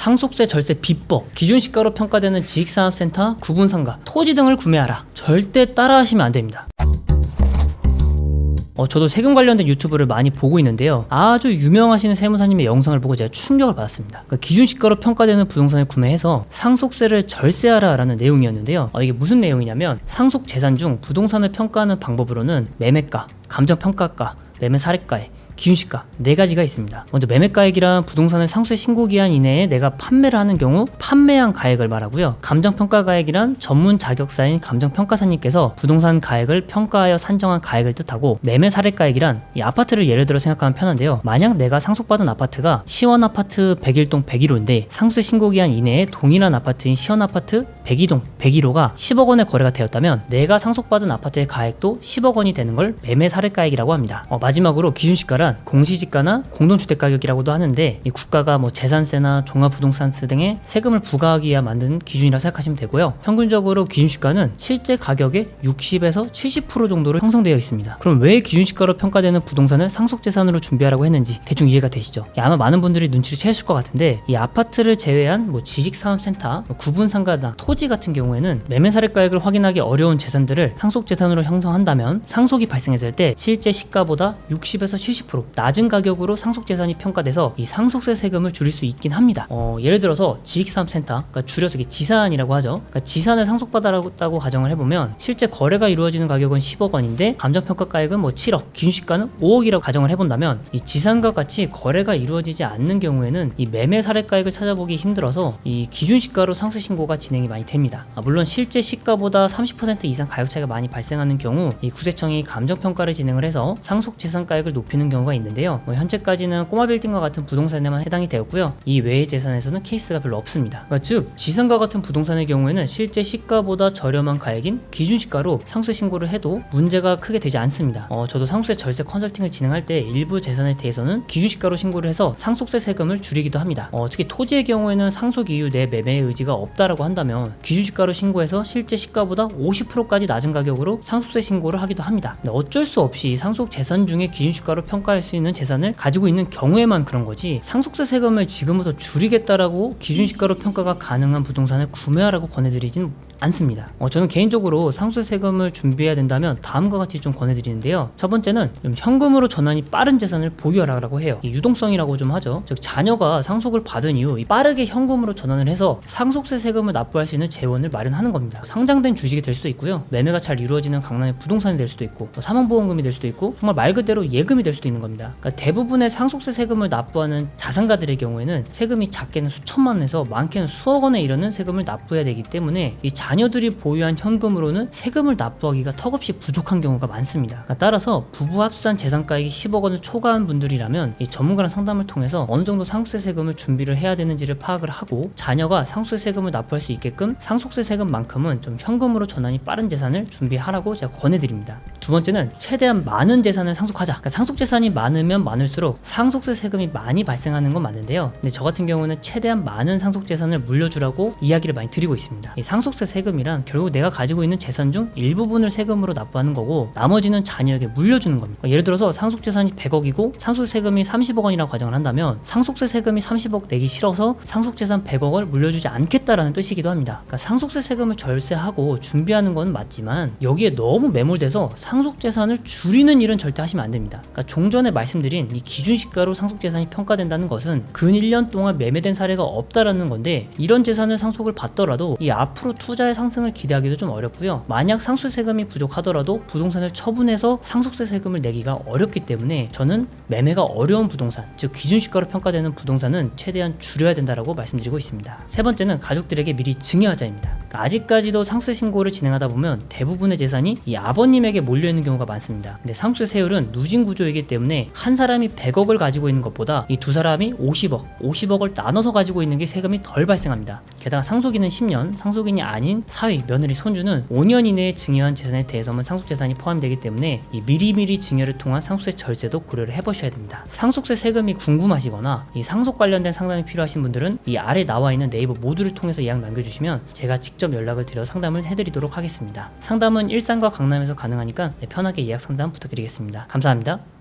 상속세 절세 비법, 기준시가로 평가되는 지식산업센터, 구분상가, 토지 등을 구매하라. 절대 따라하시면 안됩니다. 저도 세금 관련된 유튜브를 많이 보고 있는데요, 아주 유명하신 세무사님의 영상을 보고 제가 충격을 받았습니다. 기준시가로 평가되는 부동산을 구매해서 상속세를 절세하라 라는 내용이었는데요, 이게 무슨 내용이냐면 상속재산 중 부동산을 평가하는 방법으로는 매매가, 감정평가가, 매매사례가액, 기준시가 4가지가 있습니다. 먼저 매매가액이란 부동산을 상속세 신고기한 이내에 내가 판매를 하는 경우 판매한 가액을 말하고요, 감정평가가액이란 전문 자격사인 감정평가사님께서 부동산 가액을 평가하여 산정한 가액을 뜻하고, 매매사례가액이란 이 아파트를 예를 들어 생각하면 편한데요, 만약 내가 상속받은 아파트가 시원아파트 101동 101호인데 상속세 신고기한 이내에 동일한 아파트인 시원아파트 102동 101호가 10억 원의 거래가 되었다면 내가 상속받은 아파트의 가액도 10억 원이 되는 걸 매매사례가액이라고 합니다. 마지막으로 기준시가란 공시지가나 공동주택가격이라고도 하는데, 이 국가가 재산세나 종합부동산세 등의 세금을 부과하기 위해 만든 기준이라 생각하시면 되고요. 평균적으로 기준시가는 실제 가격의 60에서 70% 정도로 형성되어 있습니다. 그럼 왜 기준시가로 평가되는 부동산을 상속재산으로 준비하라고 했는지 대충 이해가 되시죠? 아마 많은 분들이 눈치를 채우실 것 같은데, 이 아파트를 제외한 지식산업센터, 구분상가나 토지 같은 경우에는 매매사례가액을 확인하기 어려운 재산들을 상속재산으로 형성한다면 상속이 발생했을 때 실제 시가보다 60에서 70% 낮은 가격으로 상속재산이 평가돼서 이 상속세 세금을 줄일 수 있긴 합니다. 예를 들어서 지식산업센터, 그러니까 줄여서 이게 지산이라고 하죠. 그러니까 지산을 상속받았다고 가정을 해보면 실제 거래가 이루어지는 가격은 10억 원인데 감정평가가액은 7억, 기준시가는 5억이라고 가정을 해본다면, 이 지산과 같이 거래가 이루어지지 않는 경우에는 이 매매사례가액을 찾아보기 힘들어서 이 기준시가로 상속세 신고가 진행이 많이 됩니다. 물론 실제 시가보다 30% 이상 가격 차이가 많이 발생하는 경우 이 구세청이 감정평가를 진행을 해서 상속재산가액을 높이는 경우가 있는데요, 현재까지는 꼬마빌딩과 같은 부동산에만 해당이 되었고요, 이 외의 재산에서는 케이스가 별로 없습니다. 즉 지산과 같은 부동산의 경우에는 실제 시가보다 저렴한 가액인 기준시가로 상속세 신고를 해도 문제가 크게 되지 않습니다. 저도 상속세 절세 컨설팅을 진행할 때 일부 재산에 대해서는 기준시가로 신고를 해서 상속세 세금을 줄이기도 합니다. 특히 토지의 경우에는 상속 이후 내 매매의 의지가 없다라고 한다면 기준시가로 신고해서 실제 시가보다 50%까지 낮은 가격으로 상속세 신고를 하기도 합니다. 어쩔 수 없이 상속 재산 중에 기준시가로 평가할 수 있는 재산을 가지고 있는 경우에만 그런 거지, 상속세 세금을 지금부터 줄이겠다라고 기준시가로 평가가 가능한 부동산을 구매하라고 권해드리진 않습니다. 저는 개인적으로 상속세 세금을 준비해야 된다면 다음과 같이 좀 권해드리는데요, 첫 번째는 좀 현금으로 전환이 빠른 재산을 보유하라고 해요. 이 유동성이라고 좀 하죠. 즉 자녀가 상속을 받은 이후 빠르게 현금으로 전환을 해서 상속세 세금을 납부할 수 있는 재원을 마련하는 겁니다. 상장된 주식이 될 수도 있고요, 매매가 잘 이루어지는 강남의 부동산이 될 수도 있고, 사망보험금이 될 수도 있고, 정말 말 그대로 예금이 될 수도 있는 겁니다. 그러니까 대부분의 상속세 세금을 납부하는 자산가들의 경우에는 세금이 작게는 수천만 원에서 많게는 수억 원에 이르는 세금을 납부해야 되기 때문에 이 자녀들이 보유한 현금으로는 세금을 납부하기가 턱없이 부족한 경우가 많습니다. 그러니까 따라서 부부 합산 재산가액이 10억 원을 초과한 분들이라면 이 전문가랑 상담을 통해서 어느 정도 상속세 세금을 준비를 해야 되는지를 파악을 하고, 자녀가 상속세 세금을 납부할 수 있게끔 상속세 세금만큼은 좀 현금으로 전환이 빠른 재산을 준비하라고 제가 권해드립니다. 두 번째는 최대한 많은 재산을 상속하자. 그러니까 상속 재산이 많으면 많을수록 상속세 세금이 많이 발생하는 건 맞는데요, 근데 저 같은 경우는 최대한 많은 상속 재산을 물려주라고 이야기를 많이 드리고 있습니다. 이 상속세 세금이란 결국 내가 가지고 있는 재산 중 일부분을 세금으로 납부하는 거고 나머지는 자녀에게 물려주는 겁니다. 그러니까 예를 들어서 상속 재산이 100억이고 상속 세금이 30억 원이라고 가정을 한다면 상속세 세금이 30억 내기 싫어서 상속 재산 100억을 물려주지 않겠다라는 뜻이기도 합니다. 그러니까 상속세 세금을 절세하고 준비하는 건 맞지만 여기에 너무 매몰돼서 상속 재산을 줄이는 일은 절대 하시면 안 됩니다. 그러니까 종전에 말씀드린 이 기준시가로 상속 재산이 평가된다는 것은 근 1년 동안 매매된 사례가 없다라는 건데, 이런 재산을 상속을 받더라도 이 앞으로 투자의 상승을 기대하기도 좀 어렵고요, 만약 상속세 세금이 부족하더라도 부동산을 처분해서 상속세 세금을 내기가 어렵기 때문에 저는 매매가 어려운 부동산, 즉 기준시가로 평가되는 부동산은 최대한 줄여야 된다라고 말씀드리고 있습니다. 세 번째는 가족들에게 미리 증여하자입니다. 그러니까 아직까지도 상속세 신고를 진행하다 보면 대부분의 재산이 이 아버님에게 몰려있는 경우가 많습니다. 근데 상속세 세율은 누진 구조이기 때문에 한 사람이 100억을 가지고 있는 것보다 이 두 사람이 50억을 나눠서 가지고 있는 게 세금이 덜 발생합니다. 게다가 상속인은 10년, 상속인이 아닌 사위, 며느리, 손주는 5년 이내에 증여한 재산에 대해서만 상속재산이 포함되기 때문에 이 미리미리 증여를 통한 상속세 절세도 고려를 해보셔야 됩니다. 상속세 세금이 궁금하시거나 이 상속 관련된 상담이 필요하신 분들은 이 아래 나와 있는 네이버 모두를 통해서 예약 남겨주시면 제가 직접 연락을 드려 상담을 해드리도록 하겠습니다. 상담은 일산과 강남에서 가능하니까 편하게 예약 상담 부탁드리겠습니다. 감사합니다.